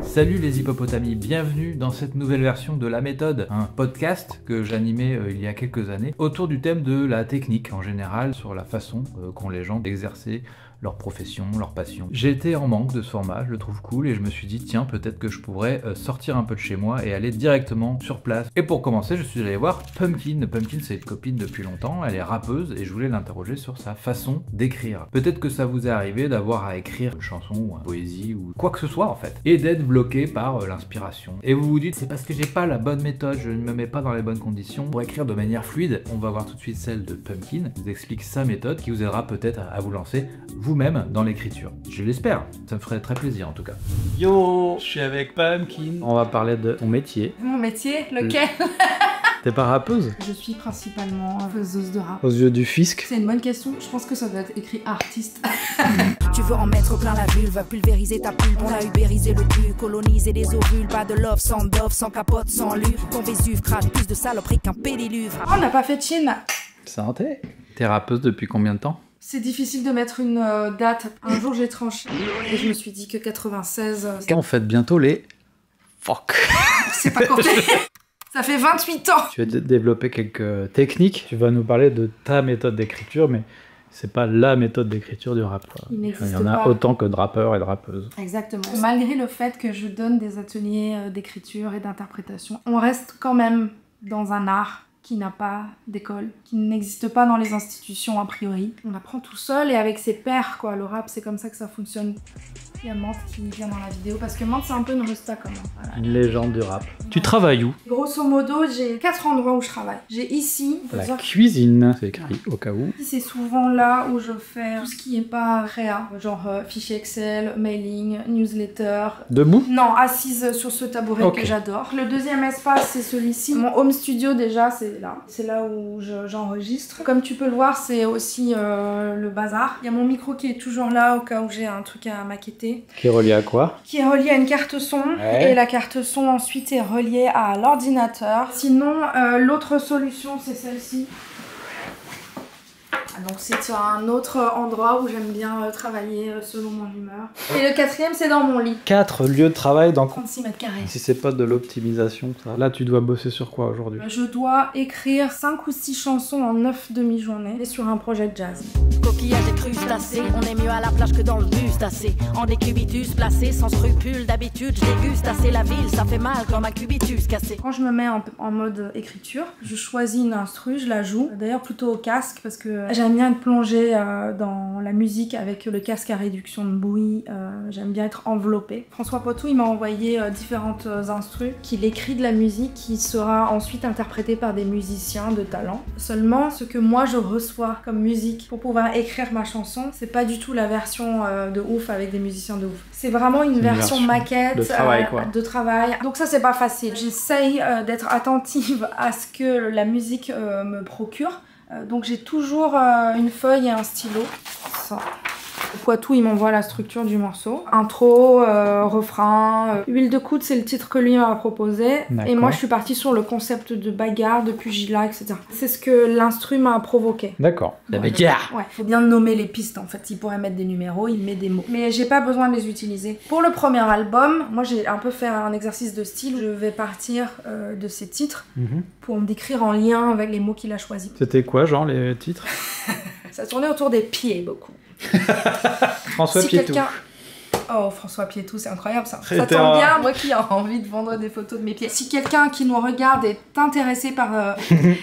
Salut les hippopotamies, bienvenue dans cette nouvelle version de La Méthode, un podcast que j'animais il y a quelques années autour du thème de la technique en général, sur la façon qu'ont les gens d'exercer leur profession, leur passion. J'ai été en manque de ce format, je le trouve cool et je me suis dit tiens, peut-être que je pourrais sortir un peu de chez moi et aller directement sur place. Et pour commencer, je suis allé voir Pumpkin. Pumpkin, c'est une copine depuis longtemps, elle est rappeuse et je voulais l'interroger sur sa façon d'écrire. Peut-être que ça vous est arrivé d'avoir à écrire une chanson ou une poésie ou quoi que ce soit en fait, et d'être bloqué par l'inspiration. Et vous vous dites c'est parce que j'ai pas la bonne méthode, je ne me mets pas dans les bonnes conditions pour écrire de manière fluide. On va voir tout de suite celle de Pumpkin, qui vous explique sa méthode qui vous aidera peut-être à vous lancer vous-même dans l'écriture. Je l'espère, ça me ferait très plaisir en tout cas. Yo, je suis avec Pumpkin. On va parler de ton métier. Mon métier, lequel? T'es pas rappeuse? Je suis principalement faiseuse de rap. Aux yeux du fisc? C'est une bonne question, je pense que ça doit être écrit artiste. Tu veux en mettre plein la vulve, pulvériser ta pulpe, on a ubérisé le cul, coloniser les ovules, pas de love, sans dove, sans capote, sans lu. Ton Vésuve crache plus de saloperie qu'un pédiluve. Oh, on n'a pas fait de Chine. Santé. T'es rappeuse depuis combien de temps? C'est difficile de mettre une date. Un jour j'ai tranché et je me suis dit que 96... On fête bientôt les... Fuck. C'est pas compté. Ça fait 28 ans. Tu as développé quelques techniques. Tu vas nous parler de ta méthode d'écriture, mais c'est pas la méthode d'écriture du rap. Quoi. Il y en a pas. autant que de rappeurs et de rappeuses. Exactement. Malgré le fait que je donne des ateliers d'écriture et d'interprétation, on reste quand même dans un art qui n'a pas d'école, qui n'existe pas dans les institutions a priori. On apprend tout seul et avec ses pairs, quoi. Le rap, c'est comme ça que ça fonctionne. Il y a Mante qui vient dans la vidéo parce que Mante, c'est un peu une resta quand même. Voilà. Une légende du rap. Tu travailles où? Grosso modo, j'ai 4 endroits où je travaille. J'ai ici, La cuisine, c'est écrit au cas où. c'est souvent là où je fais tout ce qui est pas réa, genre fichier Excel, mailing, newsletter. Debout? Non, assise sur ce tabouret que j'adore. Le deuxième espace, c'est celui-ci. Mon home studio, déjà, c'est là. C'est là où j'enregistre. Comme tu peux le voir, c'est aussi le bazar. Il y a mon micro qui est toujours là au cas où j'ai un truc à maqueter. Qui est relié à quoi? Qui est relié à une carte son. Ouais. Et la carte son ensuite est reliée à l'ordinateur. Sinon, l'autre solution, c'est celle-ci. Donc c'est un autre endroit où j'aime bien travailler selon mon humeur. Et le quatrième, c'est dans mon lit. 4 lieux de travail dans 36 mètres carrés. Si c'est pas de l'optimisation, ça. Là, tu dois bosser sur quoi aujourd'hui? Je dois écrire 5 ou 6 chansons en 9 demi-journées et sur un projet de jazz. Coquillage et crustacés, on est mieux à la plage que dans le bus assez. En décubitus placé, sans scrupule, d'habitude, je déguste assez la ville, ça fait mal comme un cubitus cassé. Quand je me mets en mode écriture, je choisis une instru, je la joue, d'ailleurs plutôt au casque parce que j'aime bien être plongée dans la musique avec le casque à réduction de bruit, j'aime bien être enveloppée. François Poitou, il m'a envoyé différentes instrus qu'il écrit de la musique qui sera ensuite interprétée par des musiciens de talent. Seulement, ce que moi je reçois comme musique pour pouvoir écrire ma chanson, c'est pas du tout la version de ouf avec des musiciens de ouf. C'est vraiment une version maquette de travail, quoi. De travail. Donc ça c'est pas facile. J'essaye d'être attentive à ce que la musique me procure. Donc j'ai toujours une feuille et un stylo. Ça. Poitou, il m'envoie la structure du morceau. Intro, refrain. Huile de coude, c'est le titre que lui m'a proposé. Et moi, je suis partie sur le concept de bagarre, de pugilat, etc. C'est ce que l'instru m'a provoqué. D'accord. La bagarre. Ouais, faut bien nommer les pistes en fait. Il pourrait mettre des numéros, il met des mots. Mais j'ai pas besoin de les utiliser. Pour le premier album, moi j'ai un peu fait un exercice de style. Je vais partir de ces titres pour me décrire en lien avec les mots qu'il a choisis. C'était quoi, genre, les titres? Ça tournait autour des pieds beaucoup. François Piétou. Oh, François Piétou, c'est incroyable ça. Ça tombe bien, moi qui ai envie de vendre des photos de mes pieds. Si quelqu'un qui nous regarde est intéressé par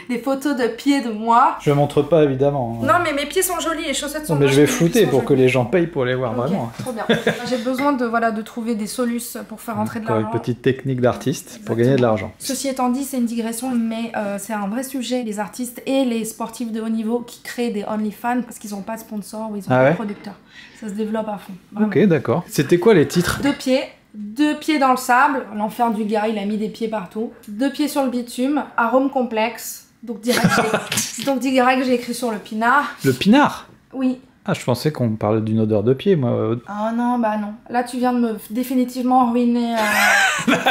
des photos de pieds de moi... Je montre pas, évidemment. Non, mais mes pieds sont jolis, les chaussettes sont moches. Mais je vais flouter pour que les gens payent pour les voir vraiment. Trop bien. J'ai besoin de trouver des solutions pour faire rentrer de l'argent. Une petite technique d'artiste pour gagner de l'argent. Ceci étant dit, c'est une digression, mais c'est un vrai sujet. Les artistes et les sportifs de haut niveau qui créent des OnlyFans parce qu'ils n'ont pas de sponsor ou ils n'ont pas de producteur. Ça se développe à fond. Vraiment. Ok, d'accord. C'était quoi les titres? 2 pieds dans le sable, l'enfer du gars, il a mis des pieds partout. 2 pieds sur le bitume, arôme complexe. Donc direct, j'ai écrit sur le pinard. Le pinard? Oui. Ah, je pensais qu'on parlait d'une odeur de pied, moi. Ah non, bah non. Là, tu viens de me définitivement ruiner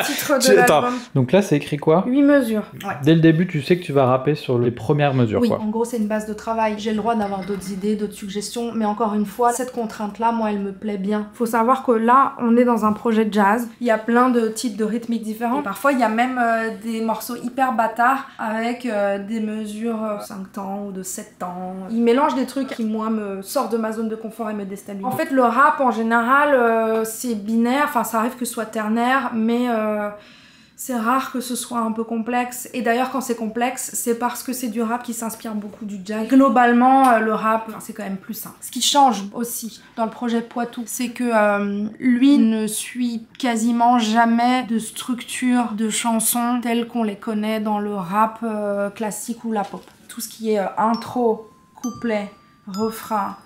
Titre de l'album. Donc là, c'est écrit quoi ? 8 mesures. Ouais. Dès le début, tu sais que tu vas rapper sur les premières mesures, Oui, quoi. en gros, c'est une base de travail. J'ai le droit d'avoir d'autres idées, d'autres suggestions, mais encore une fois, cette contrainte-là, moi, elle me plaît bien. Faut savoir que là, on est dans un projet de jazz. Il y a plein de types de rythmiques différents. Et parfois, il y a même des morceaux hyper bâtards avec des mesures 5 temps ou de 7 temps. Ils mélangent des trucs qui, moi, me sortent de ma zone de confort et me déstabilisent. En fait, le rap, en général, c'est binaire. Enfin, ça arrive que ce soit ternaire, mais... c'est rare que ce soit un peu complexe. Et d'ailleurs, quand c'est complexe, c'est parce que c'est du rap qui s'inspire beaucoup du jazz. Globalement, le rap, c'est quand même plus simple. Ce qui change aussi dans le projet Poitou, c'est que lui ne suit quasiment jamais de structure de chansons telles qu'on les connaît dans le rap classique ou la pop. Tout ce qui est intro, couplet, refrain,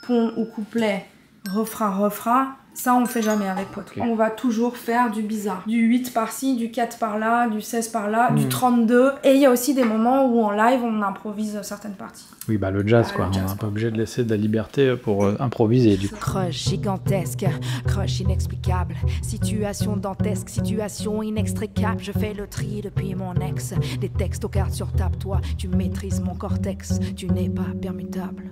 pont ou couplet, refrain, ça, on le fait jamais avec Poitou. Okay. On va toujours faire du bizarre. Du 8 par-ci, du 4 par-là, du 16 par-là, du 32. Et il y a aussi des moments où en live, on improvise certaines parties. Oui, bah le jazz, quoi. On n'est pas obligé de laisser de la liberté pour improviser, du coup. Crush gigantesque, crush inexplicable. Situation dantesque, situation inextricable. Je fais le tri depuis mon ex. Des textes aux cartes sur table, toi, tu maîtrises mon cortex. Tu n'es pas permutable.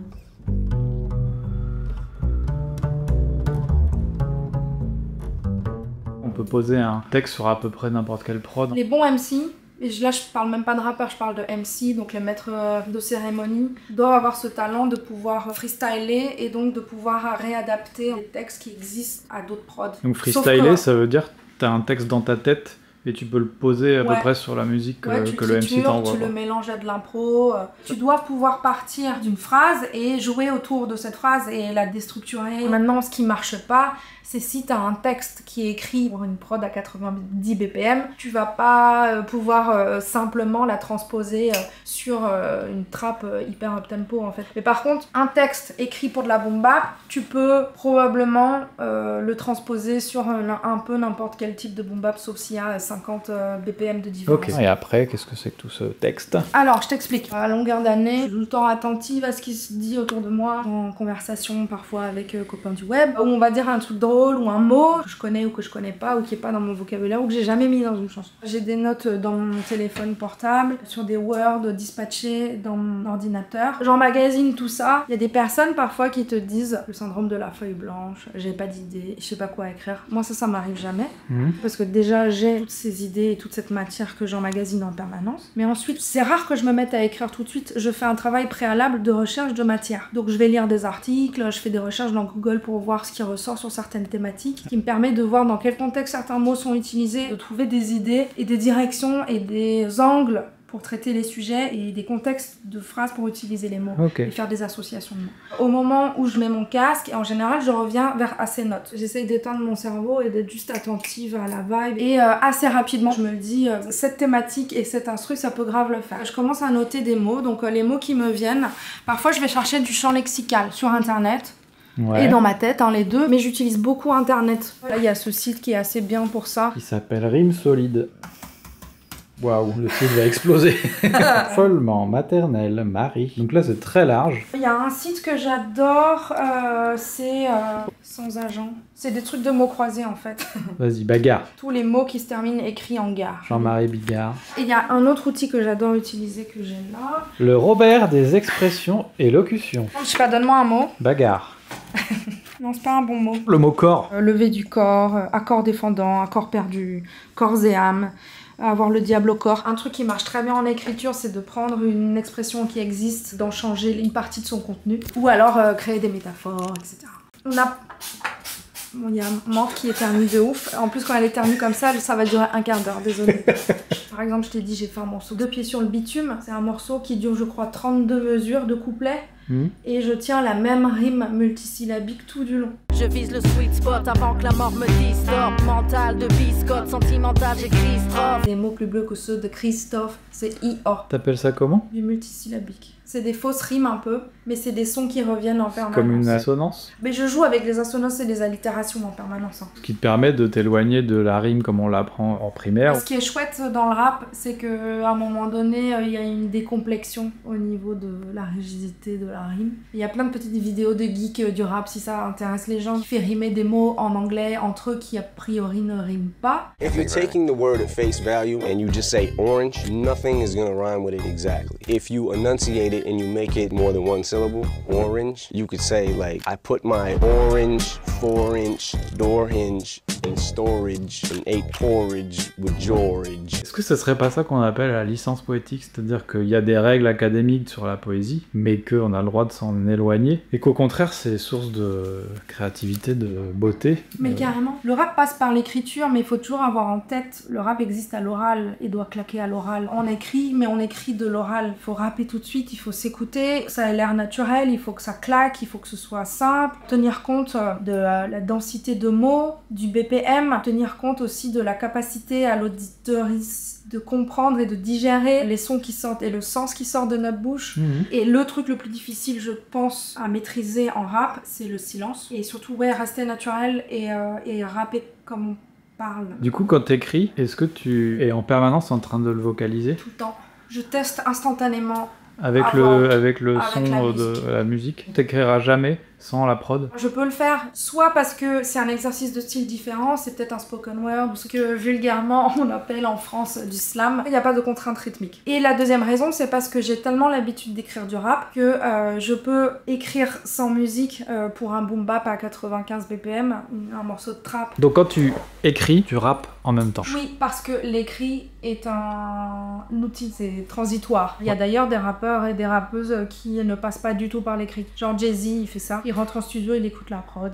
On peut poser un texte sur à peu près n'importe quelle prod. Les bons MC, et là je parle même pas de rappeur, je parle de MC, donc les maîtres de cérémonie, doivent avoir ce talent de pouvoir freestyler et donc de pouvoir réadapter les textes qui existent à d'autres prods. Donc freestyler, ça veut dire que t'as un texte dans ta tête et tu peux le poser à peu près sur la musique que le MC t'envoie. Tu le mélanges à de l'impro. Tu dois pouvoir partir d'une phrase et jouer autour de cette phrase et la déstructurer. Maintenant, ce qui marche pas, c'est si tu as un texte qui est écrit pour une prod à 90 BPM, tu vas pas pouvoir simplement la transposer sur une trappe hyper up-tempo en fait. Mais par contre, un texte écrit pour de la boom bap, tu peux probablement le transposer sur un peu n'importe quel type de boom bap, sauf s'il y a 50 BPM de différence. Ok. Et après, qu'est-ce que c'est que tout ce texte ? Alors, je t'explique. À longueur d'année, je suis tout le temps attentive à ce qui se dit autour de moi, en conversation parfois avec copains du web, où on va dire un truc drôle ou un mot que je connais ou que je connais pas ou qui est pas dans mon vocabulaire ou que j'ai jamais mis dans une chanson. J'ai des notes dans mon téléphone portable, sur des Word dispatchés dans mon ordinateur. J'emmagasine tout ça. Il y a des personnes parfois qui te disent le syndrome de la feuille blanche, j'ai pas d'idée, je sais pas quoi écrire. Moi ça m'arrive jamais parce que déjà j'ai toutes ces idées et toute cette matière que j'emmagasine en permanence. Mais ensuite, c'est rare que je me mette à écrire tout de suite. Je fais un travail préalable de recherche de matière. Donc je vais lire des articles, je fais des recherches dans Google pour voir ce qui ressort sur certaines thématiques, qui me permet de voir dans quel contexte certains mots sont utilisés, de trouver des idées et des directions et des angles pour traiter les sujets et des contextes de phrases pour utiliser les mots et faire des associations de mots. Au moment où je mets mon casque, et en général, je reviens à ces notes. J'essaye d'éteindre mon cerveau et d'être juste attentive à la vibe. Et assez rapidement, je me dis, cette thématique et cet instru, ça peut grave le faire. Je commence à noter des mots, donc les mots qui me viennent. Parfois, je vais chercher du champ lexical sur Internet. Et dans ma tête, les deux. Mais j'utilise beaucoup Internet. Là, il y a ce site qui est assez bien pour ça. Il s'appelle Rime Solide. Waouh, le site va exploser. Follement, maternelle, Marie. Donc là, c'est très large. Il y a un site que j'adore, c'est Sans Agent. C'est des trucs de mots croisés, en fait. Vas-y, bagarre. Tous les mots qui se terminent écrits en gare. Jean-Marie Bigard. Et il y a un autre outil que j'adore utiliser, que j'ai là. Le Robert des expressions et locutions. Je sais pas, donne-moi un mot. Bagarre. Non, c'est pas un bon mot. Le mot corps. Lever du corps, accord défendant, accord perdu, corps et âme. Avoir le diable au corps. Un truc qui marche très bien en écriture, c'est de prendre une expression qui existe, d'en changer une partie de son contenu, ou alors créer des métaphores, etc. On a... Bon, il y a un Mante qui éternue de ouf. En plus, quand elle éternue comme ça va durer un quart d'heure, désolée. Par exemple, je t'ai dit, j'ai fait un morceau 2 pieds sur le bitume. C'est un morceau qui dure, je crois, 32 mesures de couplets. Et je tiens la même rime multisyllabique tout du long. Je vise le sweet spot avant que la mort me distorbe. Mental de biscotte, sentimental, j'écris strophe. Des mots plus bleus que ceux de Christophe, c'est I-O. T'appelles ça comment ? Du multisyllabique. C'est des fausses rimes un peu, mais c'est des sons qui reviennent en permanence. Comme une assonance ? Mais je joue avec les assonances et les allitérations en permanence. Ce qui te permet de t'éloigner de la rime comme on l'apprend en primaire. Ce qui est chouette dans le rap, c'est qu'à un moment donné, il y a une décomplexion au niveau de la rigidité de la rime. Il y a plein de petites vidéos de geeks du rap, si ça intéresse les gens, qui fait rimer des mots en anglais entre eux qui a priori ne riment pas. If you're taking the word at face value and you just say orange, nothing is gonna rhyme with it exactly. If you enunciate it and you make it more than one syllable, orange, you could say like, I put my orange 4-inch door hinge in storage and ate porridge with George. Est-ce que ce serait pas ça qu'on appelle la licence poétique, c'est-à-dire qu'il y a des règles académiques sur la poésie, mais qu'on a le droit de s'en éloigner, et qu'au contraire c'est source de créativité, de beauté. Mais carrément. Le rap passe par l'écriture, mais il faut toujours avoir en tête, le rap existe à l'oral et doit claquer à l'oral. On écrit, mais on écrit de l'oral. Il faut rapper tout de suite, il faut s'écouter, ça a l'air naturel, il faut que ça claque, il faut que ce soit simple. Tenir compte de la densité de mots, du BPM, tenir compte aussi de la capacité à l'auditoriste de comprendre et de digérer les sons qui sortent et le sens qui sort de notre bouche. Et le truc le plus difficile, je pense, à maîtriser en rap, c'est le silence. Et surtout, rester naturel et rapper comme on parle. Du coup, quand t'écris, est-ce que tu es en permanence en train de le vocaliser ? Tout le temps. Je teste instantanément. Avec Avec le son de la musique. T'écriras jamais sans la prod. Je peux le faire soit parce que c'est un exercice de style différent, c'est peut-être un spoken word, ou ce que vulgairement on appelle en France du slam. Il n'y a pas de contrainte rythmique. Et la deuxième raison, c'est parce que j'ai tellement l'habitude d'écrire du rap que je peux écrire sans musique pour un boom bap à 95 BPM, un morceau de trap. Donc quand tu écris, tu rappes en même temps. Oui, parce que l'écrit est un outil, c'est transitoire. Il y a d'ailleurs des rappeurs et des rappeuses qui ne passent pas du tout par l'écrit. Genre Jay-Z, il fait ça. Il rentre en studio, il écoute la prod.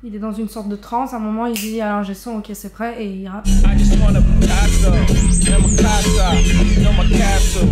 Il est dans une sorte de transe. À un moment, il dit à l'ingé son, ok, c'est prêt, et il rappe.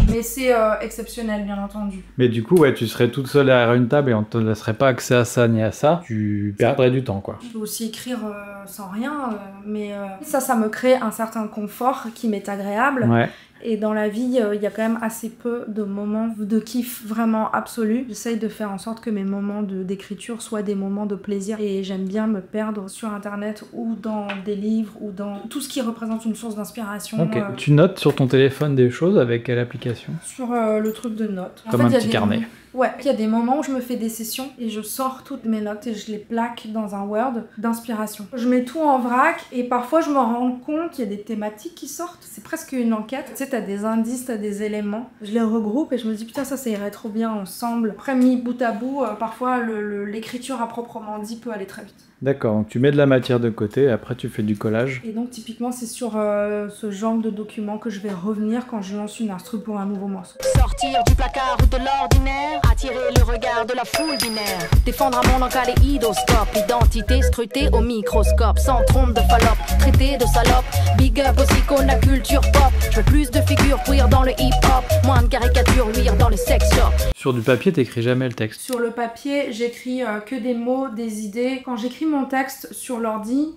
Mais c'est exceptionnel, bien entendu. Mais du coup, tu serais toute seule derrière une table et on te laisserait pas accès à ça ni à ça. Tu perdrais du temps, quoi. Je peux aussi écrire sans rien, mais ça me crée un certain confort qui m'est agréable. Ouais. Et dans la vie, il y a quand même assez peu de moments de kiff vraiment absolu. J'essaye de faire en sorte que mes moments d'écriture soient des moments de plaisir. Et j'aime bien me perdre sur Internet ou dans des livres ou dans tout ce qui représente une source d'inspiration. Ok. Tu notes sur ton téléphone des choses avec quelle application ? Sur le truc de notes. Comme un petit carnet. Ouais, il y a des moments où je me fais des sessions et je sors toutes mes notes et je les plaque dans un Word d'inspiration. Je mets tout en vrac et parfois je me rends compte qu'il y a des thématiques qui sortent. C'est presque une enquête. Tu sais, t'as des indices, t'as des éléments. Je les regroupe et je me dis putain, ça irait trop bien ensemble. Après, mis bout à bout, parfois l'écriture à proprement dit peut aller très vite. D'accord, donc tu mets de la matière de côté et après tu fais du collage. Et donc typiquement c'est sur ce genre de document que je vais revenir quand je lance une instru pour un nouveau morceau. Sortir du placard ou de l'ordinaire, attirer le regard de la foule binaire, défendre un monde en kaléidoscope, identité scrutée au microscope, sans trompe de Fallope, traité de salope, big up aux icônes, la culture pop. Je veux plus de figures queer dans le hip-hop, moins de caricatures luire dans les sex shops. Sur du papier, t'écris jamais le texte. Sur le papier, j'écris que des mots, des idées. Quand j'écris mon texte sur l'ordi,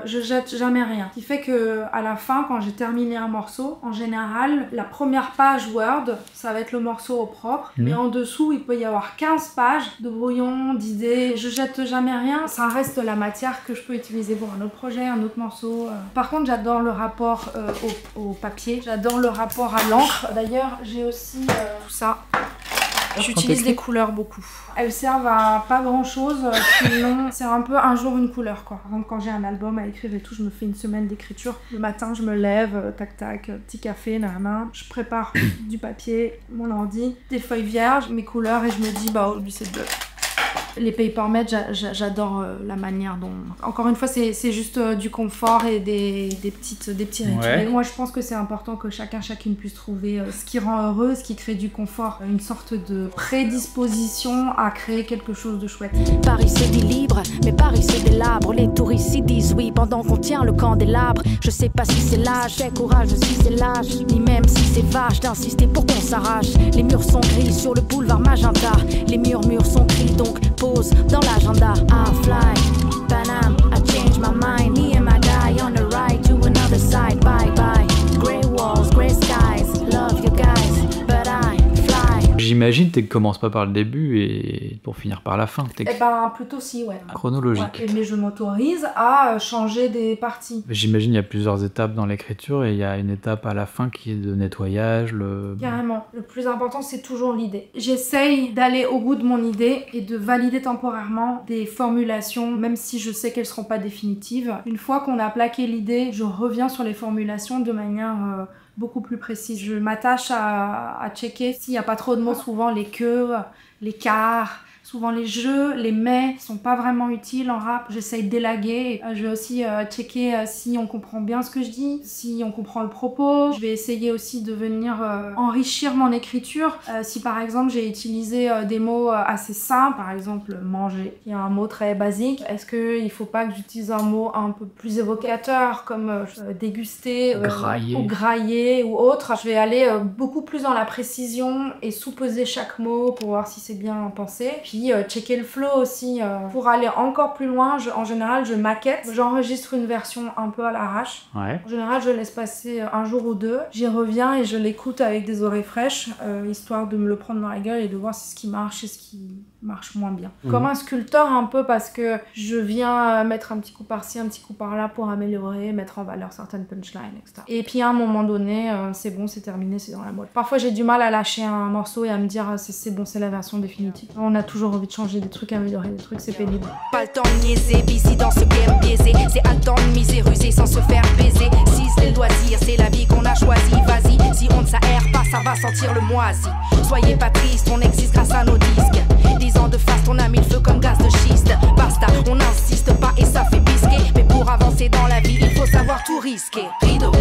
je jette jamais rien. Ce qui fait que à la fin, quand j'ai terminé un morceau, en général, la première page Word, ça va être le morceau au propre. Et en dessous, il peut y avoir 15 pages de brouillon, d'idées. Je jette jamais rien. Ça reste la matière que je peux utiliser pour un autre projet, un autre morceau. Par contre, j'adore le rapport au papier. J'adore le rapport à l'encre. D'ailleurs, j'ai aussi tout ça. J'utilise des couleurs beaucoup. Elles servent à pas grand chose, sinon c'est un peu un jour une couleur quoi. Par exemple quand j'ai un album à écrire et tout, je me fais une semaine d'écriture. Le matin je me lève, tac tac, petit café, nanana. Je prépare du papier, mon ordi, des feuilles vierges, mes couleurs et je me dis bah aujourd'hui c'est bleu. Les papermate, j'adore la manière dont... Encore une fois, c'est juste du confort et des petits rituels. Ouais. Moi, je pense que c'est important que chacune puisse trouver ce qui rend heureux, ce qui crée du confort. Une sorte de prédisposition à créer quelque chose de chouette. Paris, c'est dit libre, mais Paris, c'est délabre. Les touristes y disent oui pendant qu'on tient le candélabre. Je sais pas si c'est l'âge, j'ai courage si c'est l'âge, ni même si c'est vache d'insister pour qu'on s'arrache. Les murs sont gris sur le boulevard Magenta. Les murmures sont gris, donc dans l'agenda. I fly, Panam, I change my mind. Me and my guy on the ride to another side. Bye bye, grey walls, grey skies. Love you guys, but I fly. j'imagine que tu commences pas par le début et pour finir par la fin. Plutôt si, ouais. Chronologique. Ouais, mais je m'autorise à changer des parties. J'imagine il y a plusieurs étapes dans l'écriture et il y a une étape à la fin qui est de nettoyage. Carrément. Le plus important, c'est toujours l'idée. J'essaye d'aller au bout de mon idée et de valider temporairement des formulations, même si je sais qu'elles seront pas définitives. Une fois qu'on a plaqué l'idée, je reviens sur les formulations de manière beaucoup plus précise. Je m'attache à checker s'il n'y a pas trop de mots, souvent les que, les car. Souvent les jeux, les mais sont pas vraiment utiles en rap. J'essaye d'élaguer. Je vais aussi checker si on comprend bien ce que je dis, si on comprend le propos. Je vais essayer aussi de venir enrichir mon écriture. Si par exemple j'ai utilisé des mots assez simples, par exemple manger, qui est un mot très basique, est-ce qu'il faut pas que j'utilise un mot un peu plus évocateur comme déguster grailler. Ou grailler ou autre. Je vais aller beaucoup plus dans la précision et sous-peser chaque mot pour voir si c'est bien pensé. Puis checker le flow aussi pour aller encore plus loin. En général je maquette, j'enregistre une version un peu à l'arrache. Ouais. En général je laisse passer un jour ou deux, j'y reviens et je l'écoute avec des oreilles fraîches histoire de me le prendre dans la gueule et de voir ce qui marche et ce qui marche moins bien. Comme un sculpteur un peu, parce que je viens mettre un petit coup par-ci, un petit coup par-là pour améliorer, mettre en valeur certaines punchlines, etc. Et puis à un moment donné, c'est bon, c'est terminé, c'est dans la mode. Parfois j'ai du mal à lâcher un morceau et à me dire c'est bon, c'est la version définitive. On a toujours envie de changer des trucs, améliorer des trucs, c'est pénible. Pas le temps de niaiser, busy dans ce game biaisé. C'est à le temps de miser, ruser sans se faire baiser. Si c'est le loisir, c'est la vie qu'on a choisie. Vas-y, si on ne s'aère pas, ça va sentir le moisi. Soyez pas triste, on existe grâce à nos disques. 10 ans de fast, on a mis le feu comme gaz de schiste. Basta, on n'insiste pas et ça fait bisquer. Mais pour avancer dans la vie, il faut savoir tout risquer. Rideau.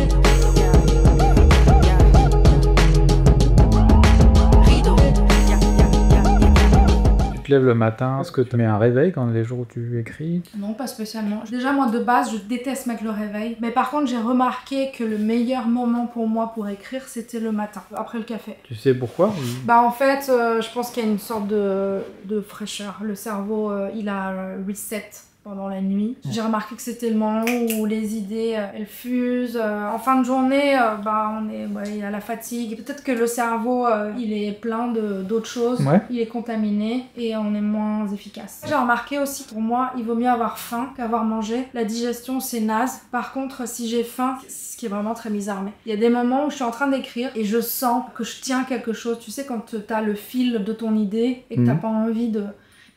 Tu te lèves le matin, est-ce que tu mets un réveil quand les jours où tu écris? Non, pas spécialement. Déjà, moi, de base, je déteste mettre le réveil. Mais par contre, j'ai remarqué que le meilleur moment pour moi pour écrire, c'était le matin, après le café. Tu sais pourquoi? En fait, je pense qu'il y a une sorte de fraîcheur. Le cerveau, il a reset pendant la nuit. J'ai remarqué que c'était le moment où les idées, elles fusent. En fin de journée, il y a la fatigue. Peut-être que le cerveau, il est plein d'autres choses. Ouais. Il est contaminé et on est moins efficace. J'ai remarqué aussi, pour moi, il vaut mieux avoir faim qu'avoir mangé. La digestion, c'est naze. Par contre, si j'ai faim, ce qui est vraiment très bizarre, mais il y a des moments où je suis en train d'écrire et je sens que je tiens quelque chose. Tu sais, quand t'as le fil de ton idée et que t'as pas envie de...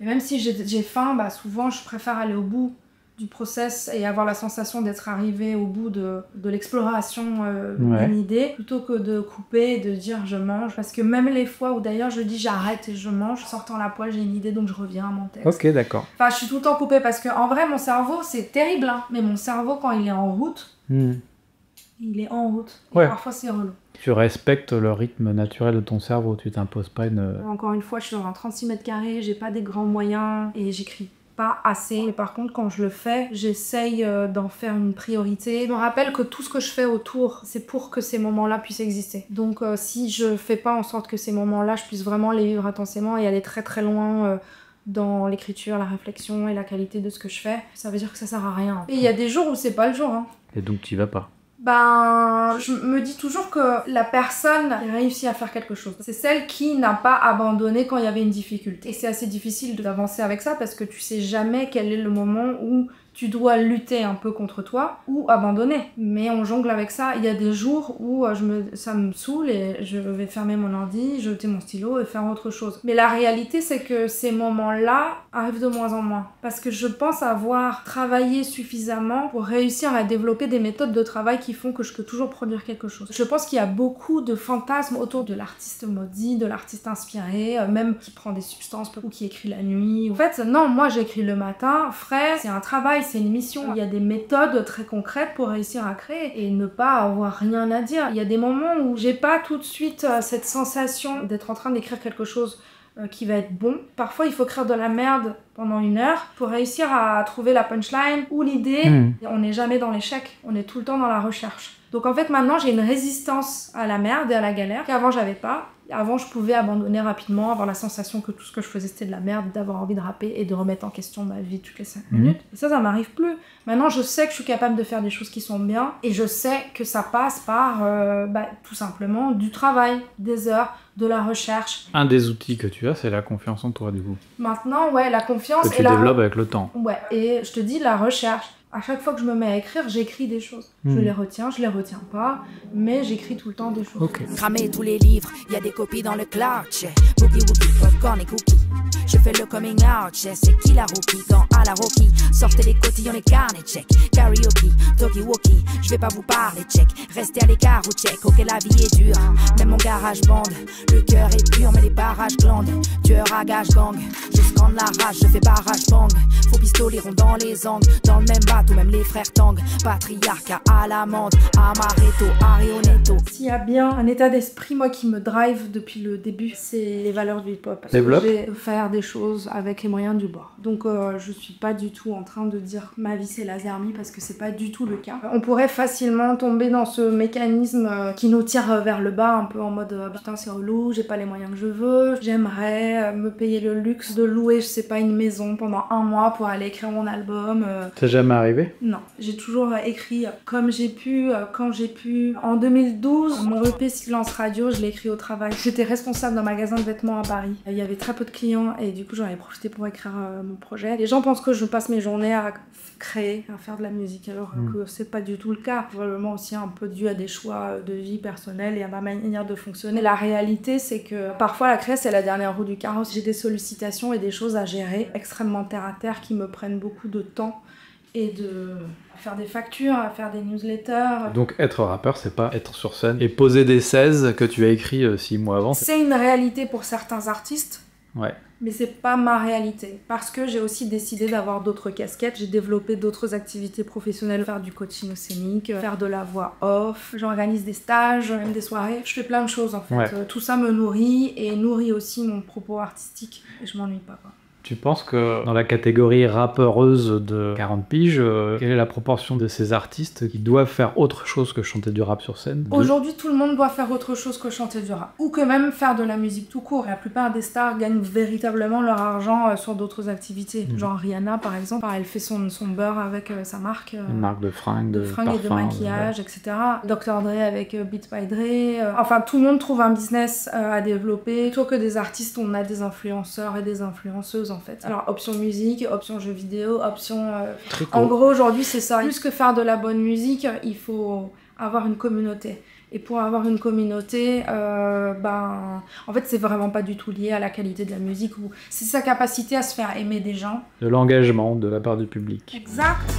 Mais même si j'ai faim, souvent je préfère aller au bout du process et avoir la sensation d'être arrivé au bout de l'exploration d'une idée, plutôt que de couper et de dire je mange. Parce que même les fois où d'ailleurs je dis j'arrête et je mange, sortant la poêle, j'ai une idée donc je reviens à mon texte. Ok, d'accord. Enfin, je suis tout le temps coupée parce que en vrai, mon cerveau, c'est terrible, hein, mais mon cerveau, quand il est en route, il est en route. Et parfois, c'est relou. Tu respectes le rythme naturel de ton cerveau, tu t'imposes pas une... Encore une fois, je suis dans un 36 mètres carrés, j'ai pas des grands moyens et j'écris pas assez. Mais par contre, quand je le fais, j'essaye d'en faire une priorité. Je me rappelle que tout ce que je fais autour, c'est pour que ces moments-là puissent exister. Donc si je fais pas en sorte que ces moments-là, je puisse vraiment les vivre intensément et aller très très loin dans l'écriture, la réflexion et la qualité de ce que je fais, ça veut dire que ça sert à rien. Et il y a des jours où c'est pas le jour. Hein. Et donc tu y vas pas? Je me dis toujours que la personne qui réussit à faire quelque chose, c'est celle qui n'a pas abandonné quand il y avait une difficulté. Et c'est assez difficile d'avancer avec ça parce que tu sais jamais quel est le moment où tu dois lutter un peu contre toi ou abandonner. Mais on jongle avec ça. Il y a des jours où ça me saoule et je vais fermer mon ordi, jeter mon stylo et faire autre chose. Mais la réalité, c'est que ces moments-là arrivent de moins en moins. Parce que je pense avoir travaillé suffisamment pour réussir à développer des méthodes de travail qui font que je peux toujours produire quelque chose. Je pense qu'il y a beaucoup de fantasmes autour de l'artiste maudit, de l'artiste inspiré, même qui prend des substances ou qui écrit la nuit. En fait, non, moi j'écris le matin, frais, c'est un travail, c'est une mission. Il y a des méthodes très concrètes pour réussir à créer et ne pas avoir rien à dire. Il y a des moments où j'ai pas tout de suite cette sensation d'être en train d'écrire quelque chose qui va être bon. Parfois, il faut écrire de la merde pendant 1 heure pour réussir à trouver la punchline ou l'idée. On n'est jamais dans l'échec, on est tout le temps dans la recherche. Donc en fait maintenant j'ai une résistance à la merde et à la galère qu'avant j'avais pas. Avant je pouvais abandonner rapidement, avoir la sensation que tout ce que je faisais c'était de la merde, d'avoir envie de rapper et de remettre en question ma vie toutes les 5 minutes. Et ça m'arrive plus. Maintenant je sais que je suis capable de faire des choses qui sont bien et je sais que ça passe par tout simplement du travail, des heures, de la recherche. Un des outils que tu as, c'est la confiance en toi du coup. Maintenant ouais, la confiance que tu développes avec le temps. Ouais, et je te dis la recherche. À chaque fois que je me mets à écrire, j'écris des choses. Je les retiens pas, mais j'écris tout le temps des choses. Ok. Cramer tous les livres, y a des copies dans le cloud, check. Boogie woogie, popcorn et cookies. Je fais le coming out, check. C'est qui la rookie quand à la Rocky sortez les cotillons, les carnets, check. Karaoke, talkie walkie, je vais pas vous parler, check. Restez à l'écart ou check. Ok, la vie est dure, même mon garage bande. Le cœur est pur, mais les barrages glandent. Tueur à gage gang, je scande la rage, je fais barrage bang. Faux pistolets ronds dans les angles, dans le même bateau, même les frères Tang. Patriarcat à l'amende, Amaretto, Arionetto. S'il y a bien un état d'esprit, moi, qui me drive depuis le début, c'est les valeurs du hip-hop. Développe. Je vais faire des choses avec les moyens du bord. Donc je suis pas du tout en train de dire ma vie c'est la zermie parce que c'est pas du tout le cas. On pourrait facilement tomber dans ce mécanisme qui nous tire vers le bas, un peu en mode putain c'est relou, j'ai pas les moyens que je veux, j'aimerais me payer le luxe de louer, je sais pas, une maison pendant 1 mois pour aller écrire mon album. C'est jamais arrivé? Non, j'ai toujours écrit comme j'ai pu, quand j'ai pu. En 2012, mon EP Silence Radio, je l'ai écrit au travail. J'étais responsable d'un magasin de vêtements à Paris. Il y avait très peu de clients et du coup j'en ai profité pour écrire mon projet. Les gens pensent que je passe mes journées à créer, à faire de la musique, alors que c'est pas du tout le cas. Probablement aussi un peu dû à des choix de vie personnelle et à ma manière de fonctionner. La réalité, c'est que parfois la créa, c'est la dernière roue du carrosse. J'ai des sollicitations et des choses à gérer extrêmement terre à terre qui me prennent beaucoup de temps et à faire des factures, à faire des newsletters. Donc être rappeur, c'est pas être sur scène et poser des 16 que tu as écrit 6 mois avant. C'est une réalité pour certains artistes. Ouais. Mais c'est pas ma réalité, parce que j'ai aussi décidé d'avoir d'autres casquettes, j'ai développé d'autres activités professionnelles, faire du coaching scénique, faire de la voix off, j'organise des stages, même des soirées, je fais plein de choses en fait. Ouais. Tout ça me nourrit et nourrit aussi mon propos artistique, et je m'ennuie pas quoi. Tu penses que dans la catégorie rappeuse de 40 piges, quelle est la proportion de ces artistes qui doivent faire autre chose que chanter du rap sur scène? Aujourd'hui, tout le monde doit faire autre chose que chanter du rap. Ou que même faire de la musique tout court. La plupart des stars gagnent véritablement leur argent sur d'autres activités. Genre Rihanna, par exemple, elle fait son beurre avec sa marque. Une marque de fringues, de fringues et de maquillage, etc. Dr. Dre avec Beat by Dre. Enfin, tout le monde trouve un business à développer. Plutôt que des artistes, on a des influenceurs et des influenceuses en fait. Alors, option musique, option jeux vidéo, option... En gros, aujourd'hui, c'est ça. Plus que faire de la bonne musique, il faut avoir une communauté. Et pour avoir une communauté, en fait, c'est vraiment pas du tout lié à la qualité de la musique. Ou c'est sa capacité à se faire aimer des gens. De l'engagement de la part du public. Exact.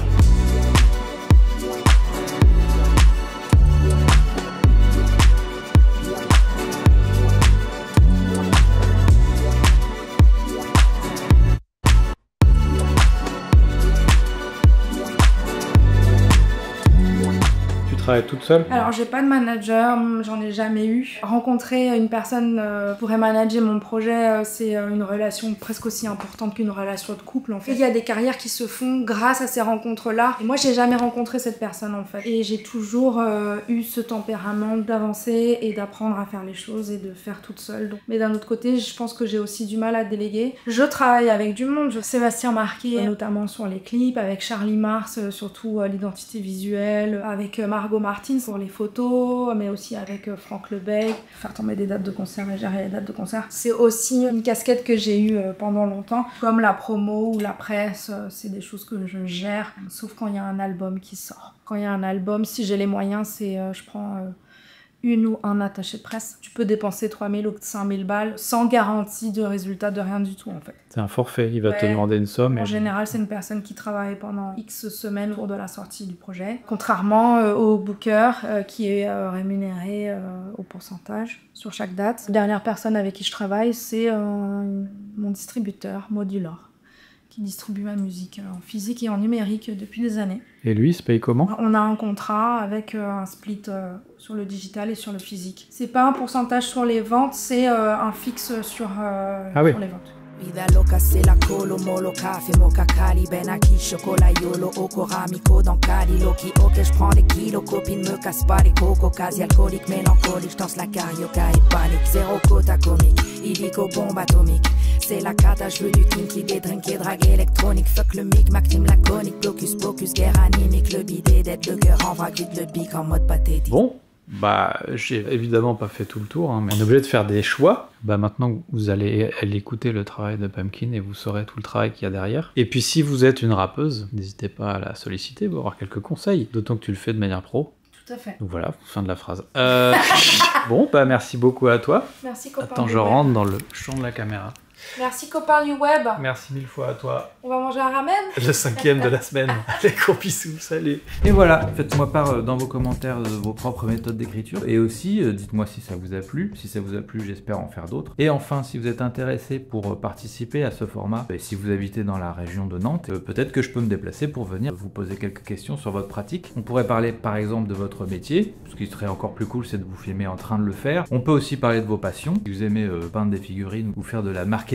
Toute seule? Alors j'ai pas de manager, j'en ai jamais eu. Rencontrer une personne pourrait manager mon projet, c'est une relation presque aussi importante qu'une relation de couple en fait. Il y a des carrières qui se font grâce à ces rencontres-là. Et moi j'ai jamais rencontré cette personne en fait. Et j'ai toujours eu ce tempérament d'avancer et d'apprendre à faire les choses et de faire toute seule. Mais d'un autre côté, je pense que j'ai aussi du mal à déléguer. Je travaille avec du monde, Sébastien Marquet, notamment sur les clips, avec Charlie Mars, surtout l'identité visuelle, avec Margot Martins pour les photos, mais aussi avec Franck Lebec, faire tomber des dates de concert et gérer les dates de concert. C'est aussi une casquette que j'ai eue pendant longtemps, comme la promo ou la presse, c'est des choses que je gère, sauf quand il y a un album qui sort. Quand il y a un album, si j'ai les moyens, c'est je prends une ou un attaché de presse. Tu peux dépenser 3000 ou 5000 balles sans garantie de résultat de rien du tout en fait. C'est un forfait, il va te demander une somme. En général, c'est une personne qui travaille pendant X semaines autour de la sortie du projet. Contrairement au booker qui est rémunéré au pourcentage sur chaque date. La dernière personne avec qui je travaille, c'est mon distributeur, Modular, qui distribue ma musique en physique et en numérique depuis des années. Et lui, il se paye comment? On a un contrat avec un split sur le digital et sur le physique. C'est pas un pourcentage sur les ventes, c'est un fixe sur les ventes. Vida loca, c'est la colo, molo, café, mocha, cali, ben aki, chocolat, yolo, okoramico, dans Cali, Loki, ok, j'prends des kilos, copine me casse pas les cocos, quasi alcoolique, mélancolique, j'danse la carioca et panique, zéro quota comique, illico, bombe atomique, c'est la cata, j'veux du kinky, des drinks et drague électronique, fuck le mic, Maxime laconique, blocus, blocus, guerre animique, le bidet d'être le cœur en vrac, vide le bic en mode pathétique. Bon, bah j'ai évidemment pas fait tout le tour, hein, mais on est obligé de faire des choix. Bah maintenant vous allez écouter le travail de Pumpkin et vous saurez tout le travail qu'il y a derrière. Et puis si vous êtes une rappeuse, n'hésitez pas à la solliciter pour avoir quelques conseils, d'autant que tu le fais de manière pro. Tout à fait. Donc voilà, fin de la phrase. Bon, bah merci beaucoup à toi. Merci copain. Attends, je rentre dans le champ de la caméra. Merci copain du web. Merci mille fois à toi. On va manger un ramen. Le 5e de la semaine. Allez, gros bisous, salut. Et voilà, faites-moi part dans vos commentaires de vos propres méthodes d'écriture. Et aussi, dites-moi si ça vous a plu. Si ça vous a plu, j'espère en faire d'autres. Et enfin, si vous êtes intéressé pour participer à ce format, et si vous habitez dans la région de Nantes, peut-être que je peux me déplacer pour venir vous poser quelques questions sur votre pratique. On pourrait parler par exemple de votre métier. Ce qui serait encore plus cool, c'est de vous filmer en train de le faire. On peut aussi parler de vos passions. Si vous aimez peindre des figurines ou faire de la marqueterie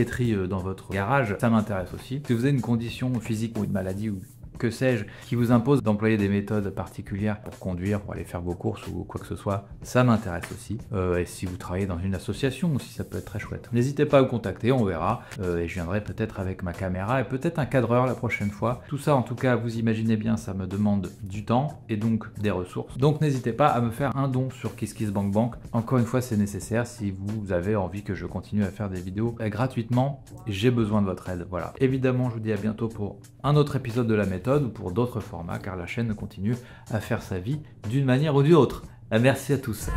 dans votre garage, ça m'intéresse aussi. Si vous avez une condition physique ou une maladie ou que sais-je, qui vous impose d'employer des méthodes particulières pour conduire, pour aller faire vos courses ou quoi que ce soit, ça m'intéresse aussi. Et si vous travaillez dans une association aussi, ça peut être très chouette. N'hésitez pas à me contacter, on verra. Et je viendrai peut-être avec ma caméra et peut-être un cadreur la prochaine fois. Tout ça, en tout cas, vous imaginez bien, ça me demande du temps et donc des ressources. Donc n'hésitez pas à me faire un don sur KissKissBankBank. Encore une fois, c'est nécessaire si vous avez envie que je continue à faire des vidéos gratuitement. J'ai besoin de votre aide, voilà. Évidemment, je vous dis à bientôt pour un autre épisode de la méthode ou pour d'autres formats, car la chaîne continue à faire sa vie d'une manière ou d'une autre. Merci à tous.